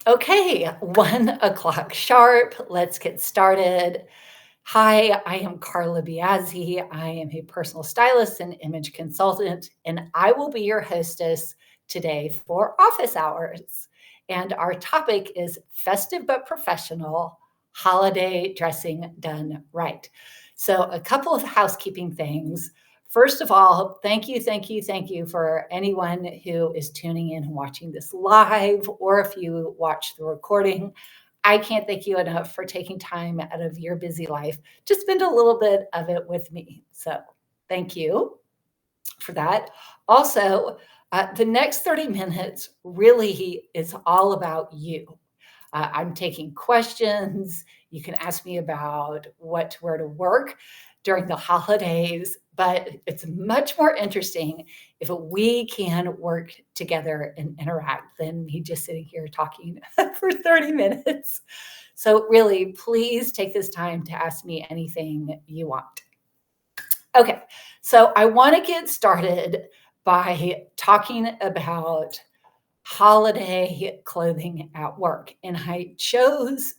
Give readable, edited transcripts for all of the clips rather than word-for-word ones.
Okay, 1 o'clock sharp. Let's get started. Hi, I am Carla Biasi. I am a personal stylist and image consultant, and I will be your hostess today for office hours. And our topic is festive but professional holiday dressing done right. So, a couple of housekeeping things. First of all, thank you for anyone who is tuning in and watching this live, or if you watch the recording. I can't thank you enough for taking time out of your busy life to spend a little bit of it with me. So, thank you for that. Also, the next 30 minutes really is all about you. I'm taking questions. You can ask me about what to wear to work during the holidays, but it's much more interesting if we can work together and interact than me just sitting here talking for 30 minutes. So, really, please take this time to ask me anything you want. Okay, so I want to get started by talking about holiday clothing at work. And I chose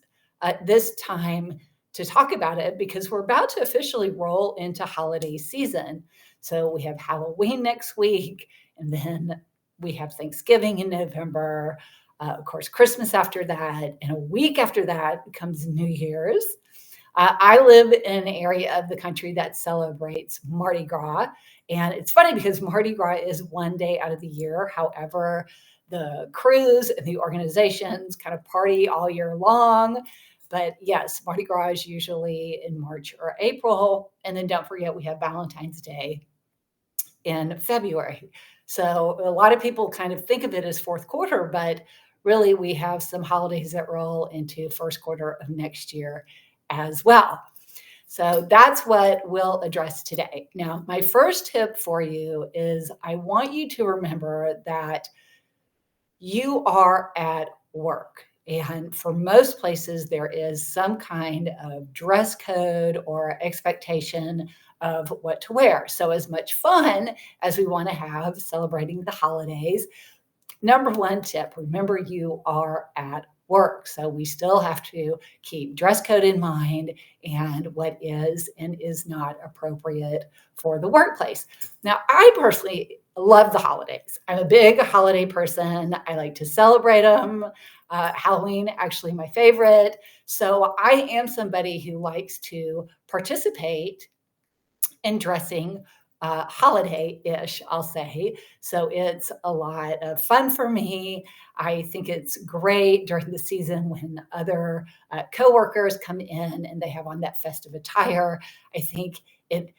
this time to talk about it because we're about to officially roll into holiday season. So we have Halloween next week, and then we have Thanksgiving in November, of course, Christmas after that, and a week after that comes New Year's. I live in an area of the country that celebrates Mardi Gras. And it's funny because Mardi Gras is one day out of the year. However, the crews and the organizations kind of party all year long. But yes, Mardi Gras is usually in March or April. And then don't forget, we have Valentine's Day in February. So a lot of people kind of think of it as fourth quarter, but really we have some holidays that roll into first quarter of next year as well. So that's what we'll address today. Now, my first tip for you is I want you to remember that you are at work. And for most places, there is some kind of dress code or expectation of what to wear. So, as much fun as we want to have celebrating the holidays, number one tip, remember you are at work. So we still have to keep dress code in mind and what is and is not appropriate for the workplace. Now, I personally love the holidays. I'm a big holiday person. I like to celebrate them. Halloween, actually, my favorite. So I am somebody who likes to participate in dressing holiday-ish, I'll say. So it's a lot of fun for me. I think it's great during the season when other coworkers come in and they have on that festive attire. I think it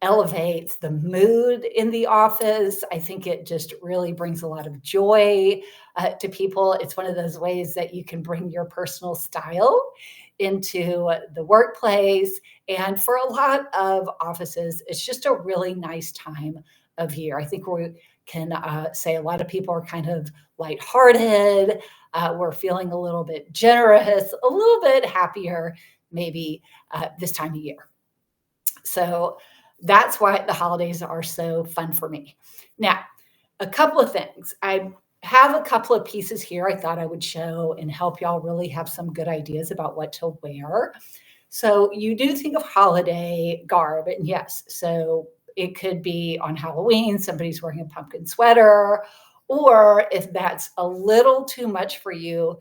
elevates the mood in the office. I think it just really brings a lot of joy to people. It's one of those ways that you can bring your personal style into the workplace. And for a lot of offices, it's just a really nice time of year. I think we can say a lot of people are kind of lighthearted. We're feeling a little bit generous, a little bit happier, maybe this time of year. So that's why the holidays are so fun for me. Now, a couple of things. I have a couple of pieces here I thought I would show and help y'all really have some good ideas about what to wear. So you do think of holiday garb, and yes, so it could be on Halloween, somebody's wearing a pumpkin sweater, or if that's a little too much for you,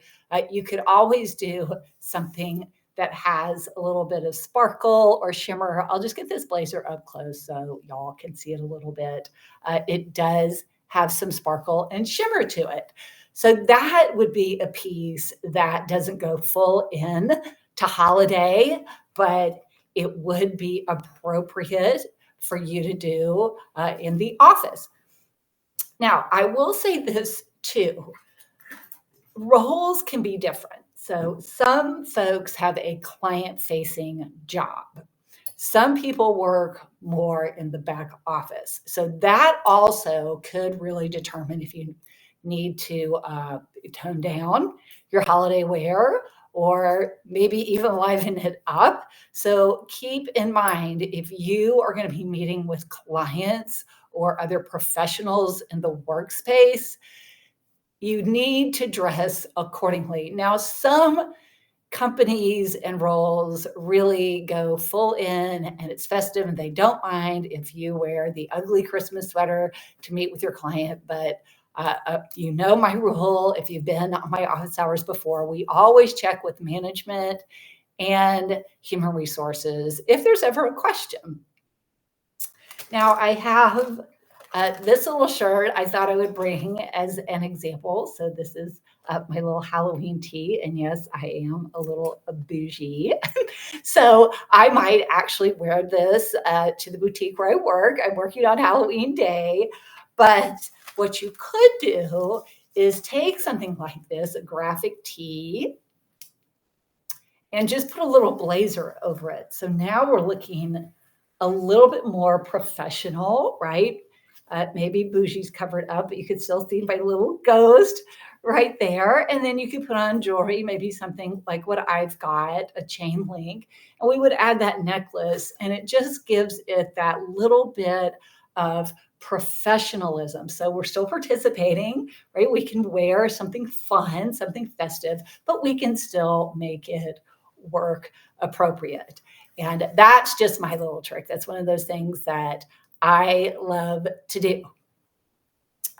you could always do something that has a little bit of sparkle or shimmer. I'll just get this blazer up close so y'all can see it a little bit. It does have some sparkle and shimmer to it. So that would be a piece that doesn't go full in to holiday, but it would be appropriate for you to do in the office. Now, I will say this too. Roles can be different. So some folks have a client-facing job. Some people work more in the back office. So that also could really determine if you need to tone down your holiday wear or maybe even liven it up. So keep in mind if you are going to be meeting with clients or other professionals in the workspace, you need to dress accordingly. Now, some companies and roles really go full in and it's festive and they don't mind if you wear the ugly Christmas sweater to meet with your client. But you know my rule, if you've been on my office hours before, we always check with management and human resources if there's ever a question. Now I have this little shirt I thought I would bring as an example. So this is my little Halloween tee. And yes, I am a little bougie. So I might actually wear this to the boutique where I work. I'm working on Halloween Day. But what you could do is take something like this, a graphic tee, and just put a little blazer over it. So now we're looking a little bit more professional, right? Maybe bougie's covered up, but you could still see my little ghost right there. And then you could put on jewelry, maybe something like what I've got, a chain link, and we would add that necklace, and it just gives it that little bit of professionalism. So we're still participating, right? We can wear something fun, something festive, but we can still make it work appropriate. And that's just my little trick. That's one of those things that I love to do.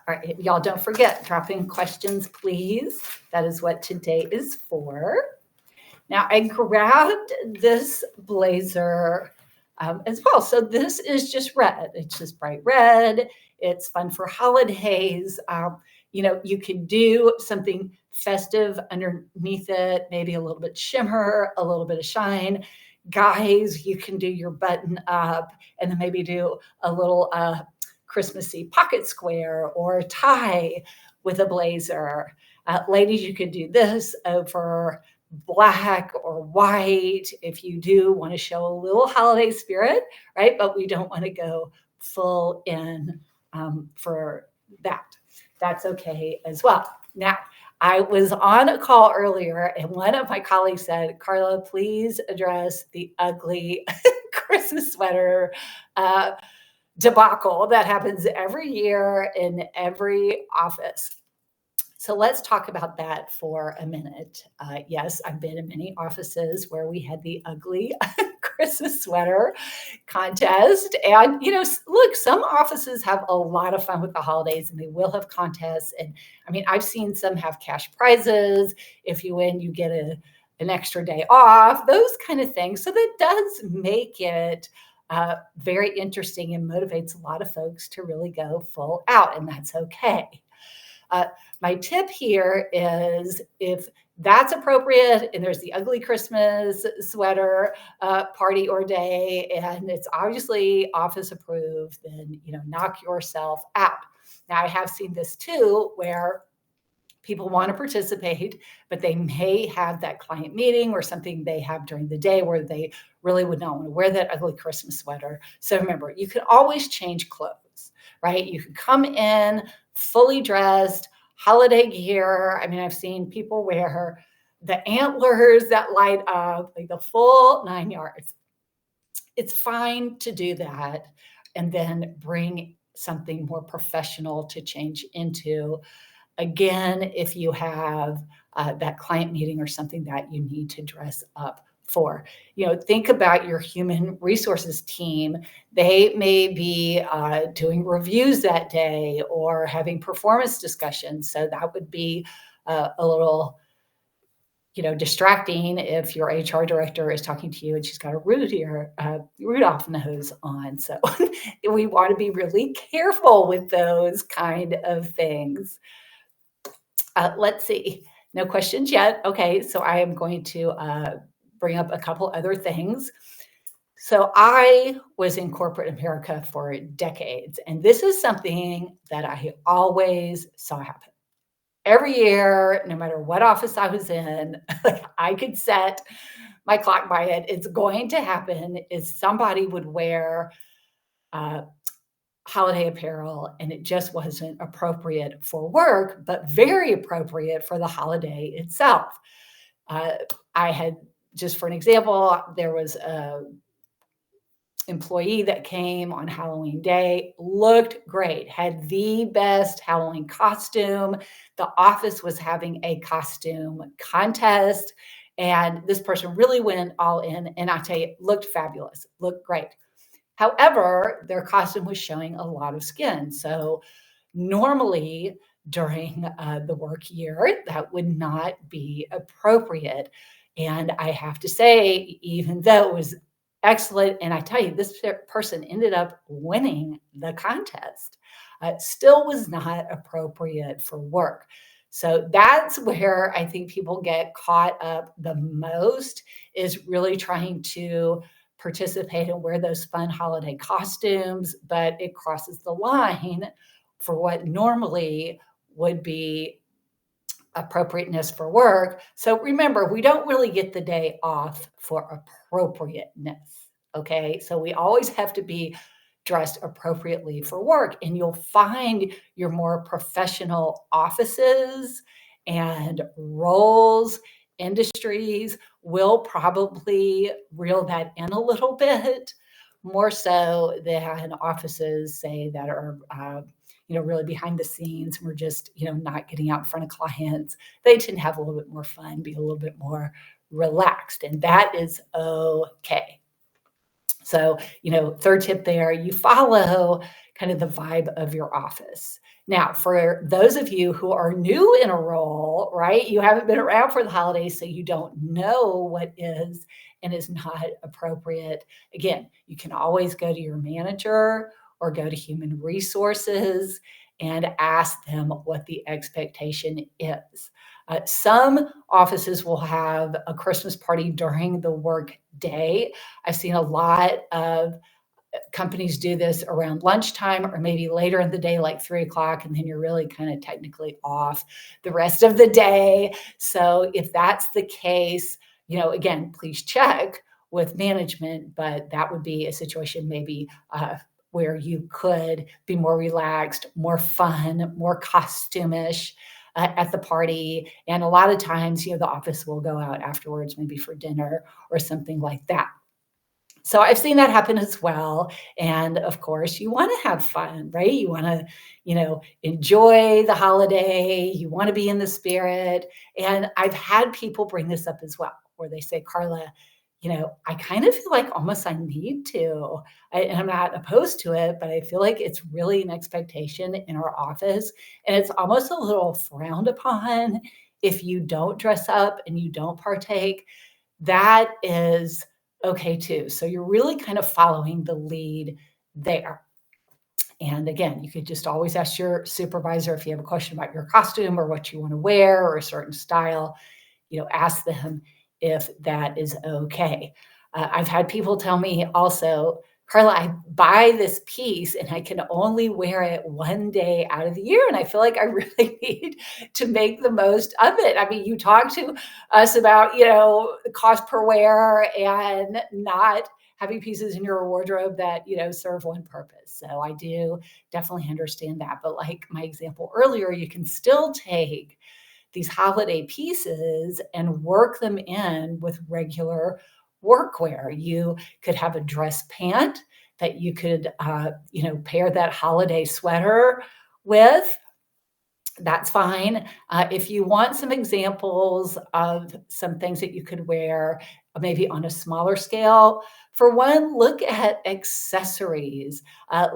All right, y'all don't forget, drop in questions, please. That is what today is for. Now, I grabbed this blazer as well. So this is just red. It's just bright red. It's fun for holidays. You can do something festive underneath it, maybe a little bit shimmer, a little bit of shine. Guys, you can do your button up and then maybe do a little Christmassy pocket square or tie with a blazer. Ladies, you could do this over black or white if you do want to show a little holiday spirit, right? But we don't want to go full in for that. That's okay as well. Now, I was on a call earlier and one of my colleagues said, Carla, please address the ugly Christmas sweater debacle that happens every year in every office. So let's talk about that for a minute. Yes, I've been in many offices where we had the ugly Christmas sweater contest. And, look, some offices have a lot of fun with the holidays and they will have contests. And I mean, I've seen some have cash prizes. If you win, you get an extra day off, those kind of things. So that does make it very interesting and motivates a lot of folks to really go full out, and that's okay. My tip here is if that's appropriate and there's the ugly Christmas sweater party or day and it's obviously office approved, then knock yourself out. Now I have seen this too where people want to participate, but they may have that client meeting or something they have during the day where they really would not want to wear that ugly Christmas sweater. So remember, you can always change clothes, right? You can come in fully dressed, holiday gear. I mean, I've seen people wear the antlers that light up, like the full 9 yards. It's fine to do that and then bring something more professional to change into. Again, if you have that client meeting or something that you need to dress up for, think about your human resources team. They may be doing reviews that day or having performance discussions. So that would be a little, distracting if your HR director is talking to you and she's got a Rudolph nose on. So we want to be really careful with those kind of things. Let's see. No questions yet. Okay, so I am going to bring up a couple other things. So I was in corporate America for decades, and this is something that I always saw happen. Every year, no matter what office I was in, I could set my clock by it. It's going to happen is somebody would wear holiday apparel and it just wasn't appropriate for work, but very appropriate for the holiday itself. I had, just for an example, there was employee that came on Halloween day looked great, had the best Halloween costume. The office was having a costume contest, and this person really went all in. And I tell you, looked fabulous, looked great. However, their costume was showing a lot of skin. So normally during the work year, that would not be appropriate. And I have to say, even though it was excellent, and I tell you, this person ended up winning the contest, still was not appropriate for work. So that's where I think people get caught up the most, is really trying to participate and wear those fun holiday costumes, but it crosses the line for what normally would be appropriateness for work. So remember, we don't really get the day off for appropriateness. Okay. So we always have to be dressed appropriately for work. And you'll find your more professional offices and roles, industries will probably reel that in a little bit more so than offices, say, that are really behind the scenes. We're just, not getting out in front of clients. They tend to have a little bit more fun, be a little bit more relaxed, and that is okay. So, third tip there, you follow kind of the vibe of your office. Now, for those of you who are new in a role, right, you haven't been around for the holidays, so you don't know what is and is not appropriate. Again, you can always go to your manager or go to human resources and ask them what the expectation is. Some offices will have a Christmas party during the work day. I've seen a lot of companies do this around lunchtime or maybe later in the day, like 3 o'clock, and then you're really kind of technically off the rest of the day. So if that's the case, again, please check with management, but that would be a situation maybe where you could be more relaxed, more fun, more costumish at the party. And a lot of times, the office will go out afterwards, maybe for dinner or something like that. So I've seen that happen as well. And of course, you want to have fun, right? You want to, enjoy the holiday. You want to be in the spirit. And I've had people bring this up as well, where they say, Carla, I kind of feel like almost I need to. And I'm not opposed to it, but I feel like it's really an expectation in our office. And it's almost a little frowned upon if you don't dress up and you don't partake. That is okay too. So you're really kind of following the lead there. And again, you could just always ask your supervisor if you have a question about your costume or what you want to wear or a certain style, ask them if that is okay. I've had people tell me also, Carla, I buy this piece and I can only wear it one day out of the year. And I feel like I really need to make the most of it. I mean, you talk to us about, cost per wear and not having pieces in your wardrobe that, serve one purpose. So I do definitely understand that. But like my example earlier, you can still take these holiday pieces and work them in with regular workwear. You could have a dress pant that you could, pair that holiday sweater with. That's fine. If you want some examples of some things that you could wear, maybe on a smaller scale, for one, look at accessories.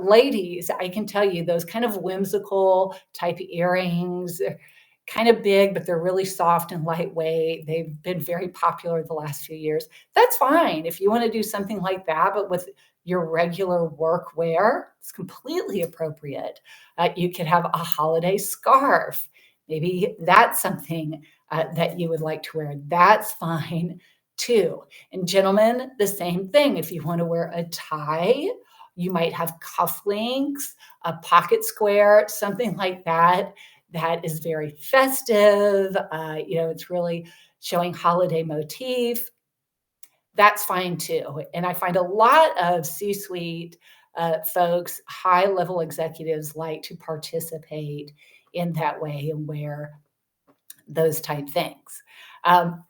Ladies, I can tell you those kind of whimsical type earrings, kind of big, but they're really soft and lightweight. They've been very popular the last few years. That's fine. If you want to do something like that, but with your regular work wear, it's completely appropriate. You could have a holiday scarf. Maybe that's something that you would like to wear. That's fine too. And gentlemen, the same thing. If you want to wear a tie, you might have cufflinks, a pocket square, something like that. That is very festive. It's really showing holiday motif. That's fine too. And I find a lot of C-suite folks, high-level executives, like to participate in that way and wear those type things. Um,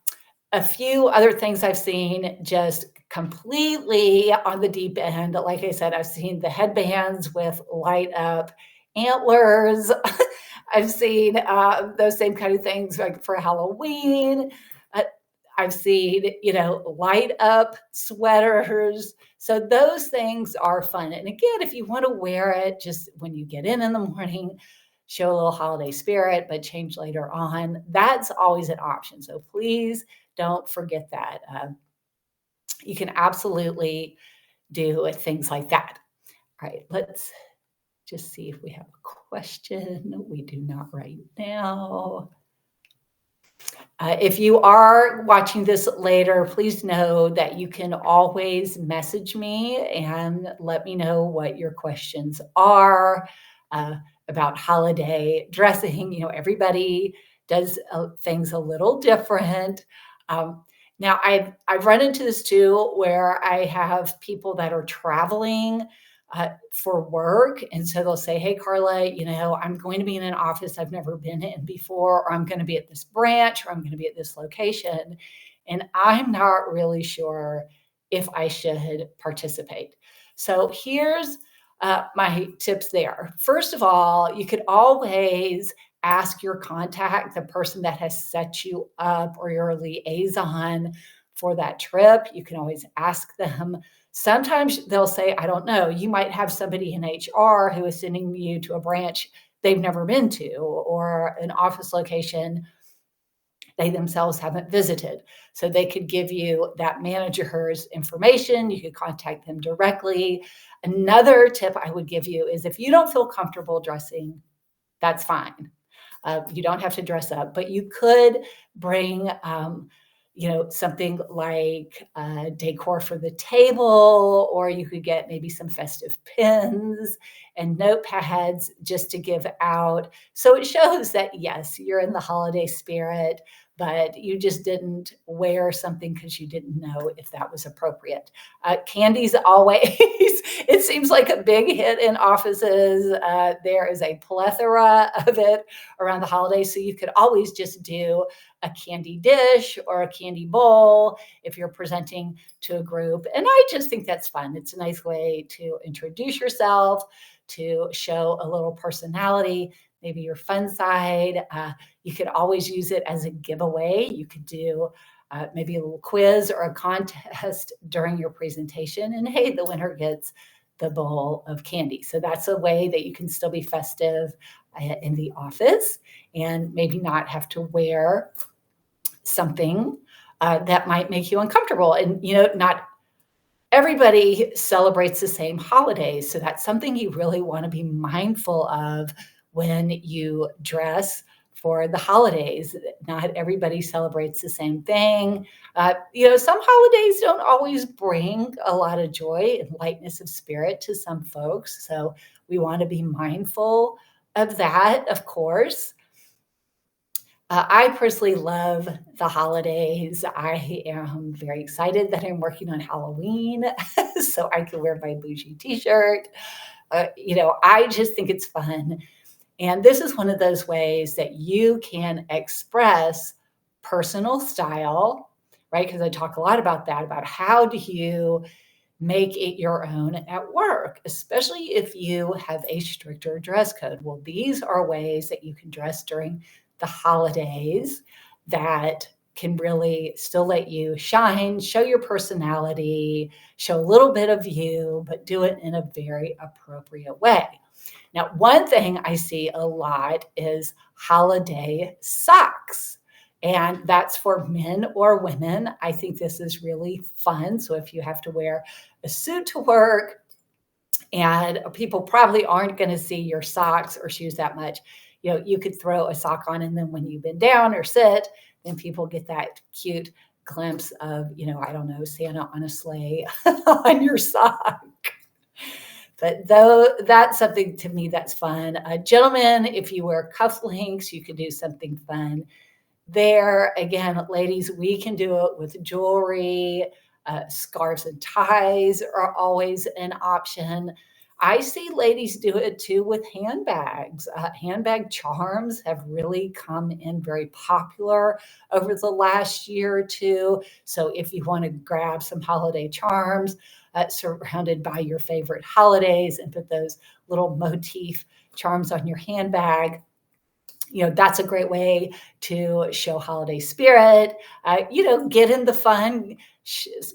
A few other things I've seen just completely on the deep end. Like I said, I've seen the headbands with light up antlers. I've seen those same kind of things like for Halloween. Uh, I've seen, light up sweaters. So those things are fun. And again, if you want to wear it just when you get in the morning, show a little holiday spirit, but change later on, that's always an option. So please don't forget that. You can absolutely do things like that. All right, let's just see if we have a question. We do not right now. If you are watching this later, please know that you can always message me and let me know what your questions are about holiday dressing. Everybody does things a little different. Um, Now, I've run into this too, where I have people that are traveling for work. And so they'll say, hey, Carla, I'm going to be in an office I've never been in before, or I'm going to be at this branch, or I'm going to be at this location. And I'm not really sure if I should participate. So here's my tips there. First of all, you could always ask your contact, the person that has set you up or your liaison for that trip. You can always ask them. Sometimes they'll say, I don't know, you might have somebody in HR who is sending you to a branch they've never been to or an office location they themselves haven't visited. So they could give you that manager's information. You could contact them directly. Another tip I would give you is if you don't feel comfortable dressing, that's fine. You don't have to dress up, but you could bring, something like decor for the table, or you could get maybe some festive pins and notepads just to give out. So it shows that, yes, you're in the holiday spirit, but you just didn't wear something because you didn't know if that was appropriate. Candy's always, it seems like a big hit in offices. There is a plethora of it around the holidays. So you could always just do a candy dish or a candy bowl if you're presenting to a group. And I just think that's fun. It's a nice way to introduce yourself, to show a little personality, maybe your fun side. You could always use it as a giveaway. You could do maybe a little quiz or a contest during your presentation. And hey, the winner gets the bowl of candy. So that's a way that you can still be festive in the office and maybe not have to wear something that might make you uncomfortable. And, not everybody celebrates the same holidays. So that's something you really want to be mindful of when you dress for the holidays. Not everybody celebrates the same thing. Some holidays don't always bring a lot of joy and lightness of spirit to some folks. So we want to be mindful of that, of course. I personally love the holidays. I am very excited that I'm working on Halloween so I can wear my bougie t-shirt. I just think it's fun. And this is one of those ways that you can express personal style, right? Because I talk a lot about that, about how do you make it your own at work, especially if you have a stricter dress code. Well, these are ways that you can dress during the holidays that can really still let you shine, show your personality, show a little bit of you, but do it in a very appropriate way. Now, one thing I see a lot is holiday socks. And that's for men or women. I think this is really fun. So if you have to wear a suit to work, and people probably aren't going to see your socks or shoes that much, you could throw a sock on, and then when you bend down or sit, then people get that cute glimpse of, I don't know, Santa on a sleigh on your sock. But though that's something to me that's fun. Gentlemen, if you wear cufflinks, you can do something fun there. Again, ladies, we can do it with jewelry. Scarves and ties are always an option. I see ladies do it too with handbags. Handbag charms have really come in very popular over the last year or two. So if you want to grab some holiday charms surrounded by your favorite holidays and put those little motif charms on your handbag, that's a great way to show holiday spirit. Get in the fun,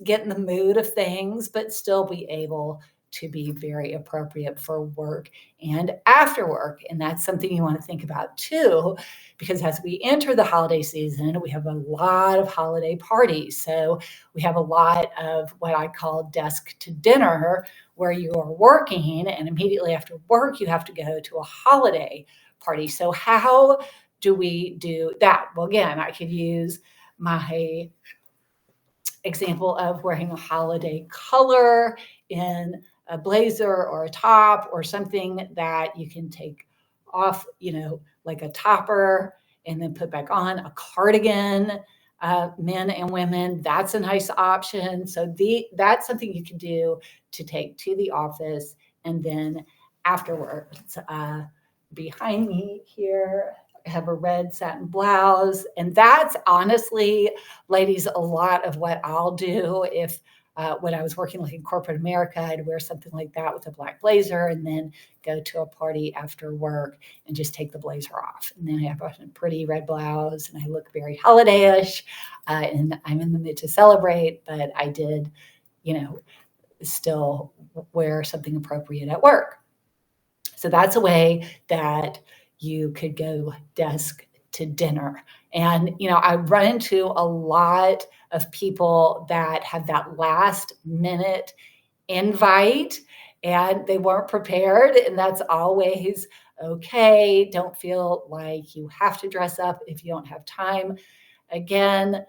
get in the mood of things, but still be able to be very appropriate for work and after work. And that's something you want to think about too, because as we enter the holiday season, we have a lot of holiday parties. So we have a lot of what I call desk to dinner, where you are working and immediately after work, you have to go to a holiday party. So how do we do that? Well, again, I could use my example of wearing a holiday color in a blazer or a top or something that you can take off, like a topper and then put back on a cardigan. Men and women, that's a nice option. So that's something you can do to take to the office and then afterwards. Behind me here, I have a red satin blouse, and that's honestly, ladies, a lot of what I'll do if when I was working like in corporate America, I'd wear something like that with a black blazer and then go to a party after work and just take the blazer off. And then I have a pretty red blouse and I look very holiday-ish and I'm in the mood to celebrate, but I did, still wear something appropriate at work. So that's a way that you could go desk to dinner. And, I run into a lot of people that have that last minute invite and they weren't prepared. And that's always okay. Don't feel like you have to dress up if you don't have time. Again,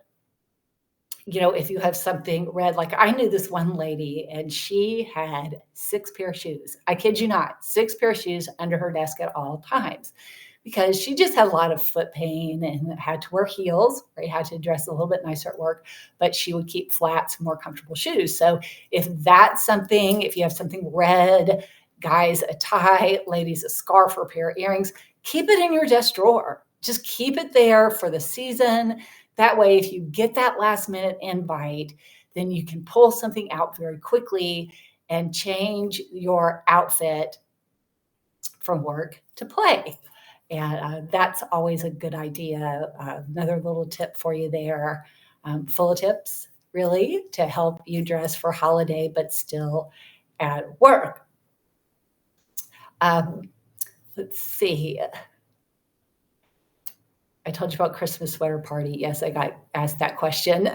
if you have something red, like I knew this one lady and she had 6 pair of shoes. I kid you not, 6 pair of shoes under her desk at all times because she just had a lot of foot pain and had to wear heels, right? Had to dress a little bit nicer at work, but she would keep flats, more comfortable shoes. So if that's something, if you have something red, guys, a tie, ladies, a scarf or a pair of earrings, keep it in your desk drawer. Just keep it there for the season. That way, if you get that last minute invite, then you can pull something out very quickly and change your outfit from work to play. And that's always a good idea. Another little tip for you there, full of tips, really, to help you dress for holiday, but still at work. Let's see. I told you about Christmas sweater party. Yes, I got asked that question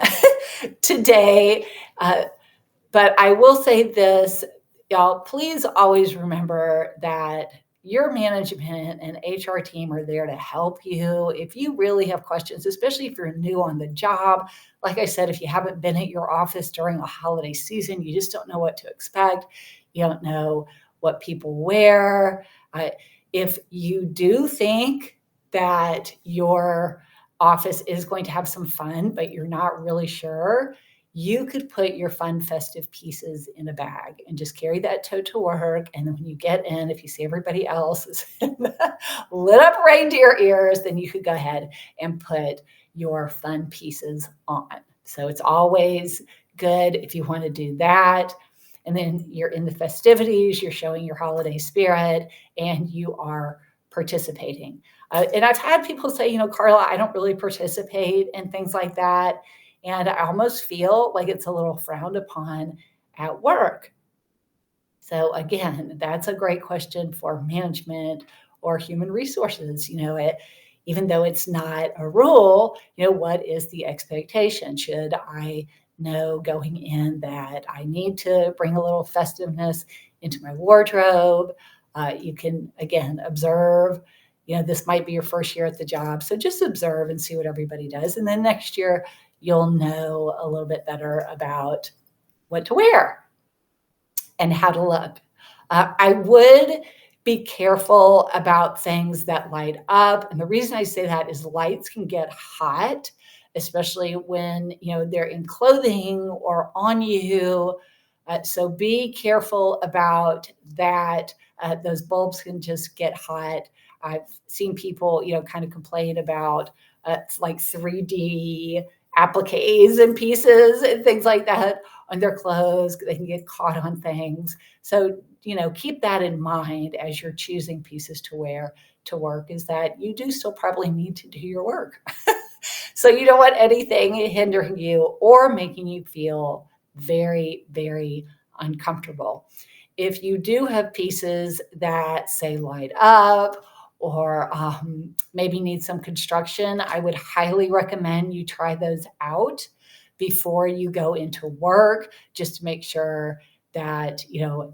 today. But I will say this, y'all, please always remember that your management and HR team are there to help you. If you really have questions, especially if you're new on the job, like I said, if you haven't been at your office during a holiday season, you just don't know what to expect. You don't know what people wear. If you do think that your office is going to have some fun, but you're not really sure, you could put your fun festive pieces in a bag and just carry that tote to work. And then when you get in, if you see everybody else is lit up reindeer ears, then you could go ahead and put your fun pieces on. So it's always good if you want to do that. And then you're in the festivities, you're showing your holiday spirit, and you are participating. And I've had people say, Carla, I don't really participate in things like that. And I almost feel like it's a little frowned upon at work. So again, that's a great question for management or human resources. Even though it's not a rule, what is the expectation? Should I know going in that I need to bring a little festiveness into my wardrobe? You can, again, observe. This might be your first year at the job. So just observe and see what everybody does. And then next year, you'll know a little bit better about what to wear and how to look. I would be careful about things that light up. And the reason I say that is lights can get hot, especially when, they're in clothing or on you. So be careful about that. Those bulbs can just get hot. I've seen people, kind of complain about like 3D appliques and pieces and things like that on their clothes. They can get caught on things. So, keep that in mind as you're choosing pieces to wear to work, is that you do still probably need to do your work. So you don't want anything hindering you or making you feel very, very uncomfortable. If you do have pieces that say light up or maybe need some construction, I would highly recommend you try those out before you go into work, just to make sure that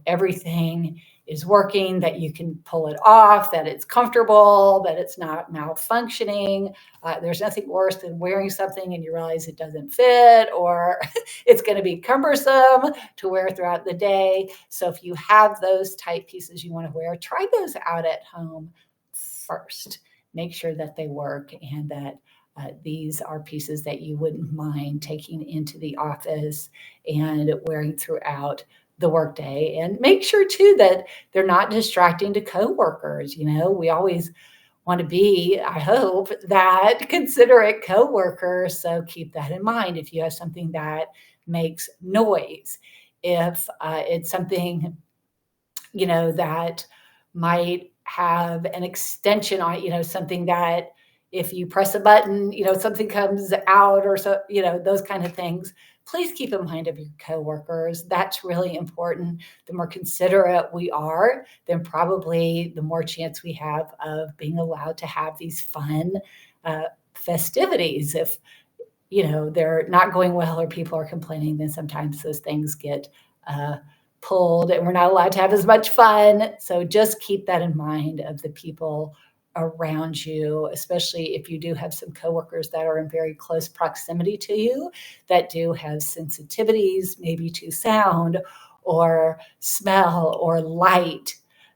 everything is working, that you can pull it off, that it's comfortable, that it's not malfunctioning. There's nothing worse than wearing something and you realize it doesn't fit, or it's going to be cumbersome to wear throughout the day. So if you have those type pieces you want to wear, try those out at home first. Make sure that they work and that these are pieces that you wouldn't mind taking into the office and wearing throughout the workday. And make sure too that they're not distracting to coworkers. We always want to be, I hope, that considerate coworker. So keep that in mind if you have something that makes noise. If it's something, that might have an extension on it, something that if you press a button, something comes out, or so, those kind of things. Please keep in mind of your coworkers. That's really important. The more considerate we are, then probably the more chance we have of being allowed to have these fun festivities. If they're not going well or people are complaining, then sometimes those things get pulled and we're not allowed to have as much fun. So just keep that in mind of the people around you, especially if you do have some coworkers that are in very close proximity to you that do have sensitivities, maybe to sound or smell or light,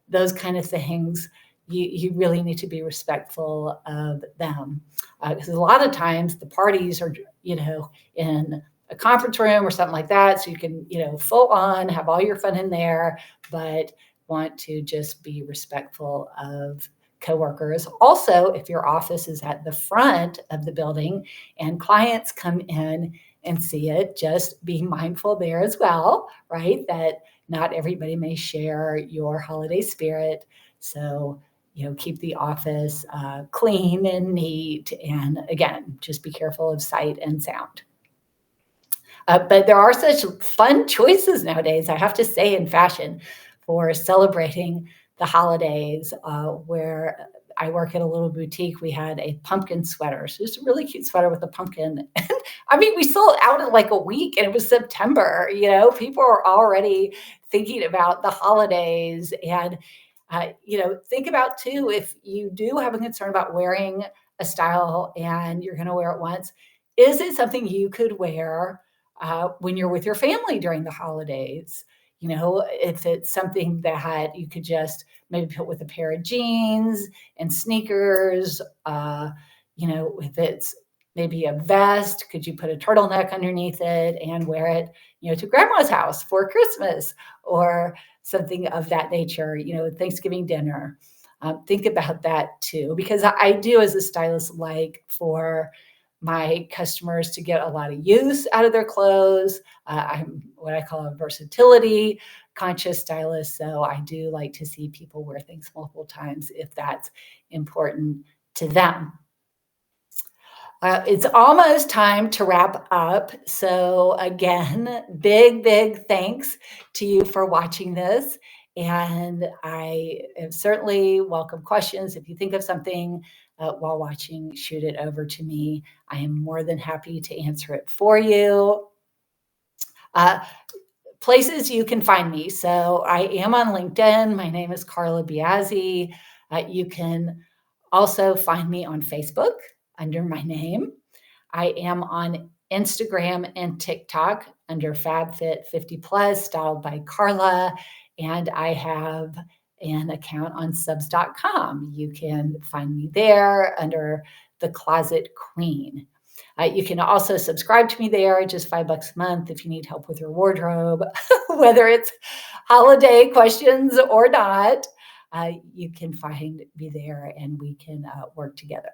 those kind of things. You really need to be respectful of them, because a lot of times the parties are, in a conference room or something like that. So you can, full on have all your fun in there, but want to just be respectful of coworkers. Also, if your office is at the front of the building and clients come in and see it, just be mindful there as well, right? That not everybody may share your holiday spirit. So, keep the office clean and neat. And again, just be careful of sight and sound. But there are such fun choices nowadays, I have to say, in fashion for celebrating the holidays. Where I work at a little boutique, we had a pumpkin sweater. So just a really cute sweater with a pumpkin. I mean, we sold out in like a week and it was September. People are already thinking about the holidays. And, think about too, if you do have a concern about wearing a style and you're going to wear it once, is it something you could wear when you're with your family during the holidays? If it's something that you could just maybe put with a pair of jeans and sneakers, if it's maybe a vest, could you put a turtleneck underneath it and wear it, to grandma's house for Christmas or something of that nature, Thanksgiving dinner. Think about that too, because I do, as a stylist, like for my customers to get a lot of use out of their clothes. I'm what I call a versatility conscious stylist. So I do like to see people wear things multiple times if that's important to them. It's almost time to wrap up. So again, big, big thanks to you for watching this. And I certainly welcome questions. If you think of something while watching, shoot it over to me. I am more than happy to answer it for you. Places you can find me. So I am on LinkedIn. My name is Carla Biasi. You can also find me on Facebook under my name. I am on Instagram and TikTok under FabFit50Plus, styled by Carla. And I have an account on subs.com. You can find me there under The Closet Queen. You can also subscribe to me there, just $5 a month if you need help with your wardrobe, whether it's holiday questions or not. You can find me there and we can work together.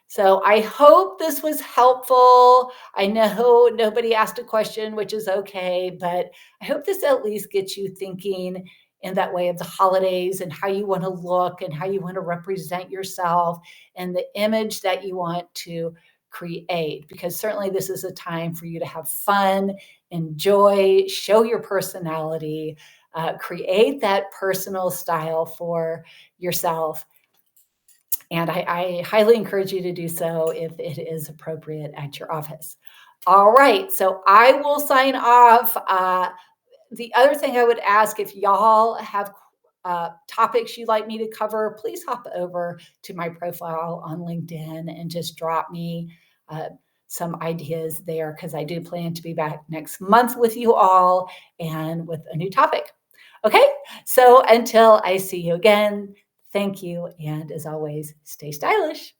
So I hope this was helpful. I know nobody asked a question, which is okay, but I hope this at least gets you thinking in that way of the holidays and how you want to look and how you want to represent yourself and the image that you want to create. Because certainly this is a time for you to have fun, enjoy, show your personality, create that personal style for yourself, and I highly encourage you to do so if it is appropriate at your office. All right, so I will sign off. The other thing I would ask, if y'all have topics you'd like me to cover, please hop over to my profile on LinkedIn and just drop me uh, some ideas there, because I do plan to be back next month with you all and with a new topic. Okay, so until I see you again, thank you. And as always, stay stylish.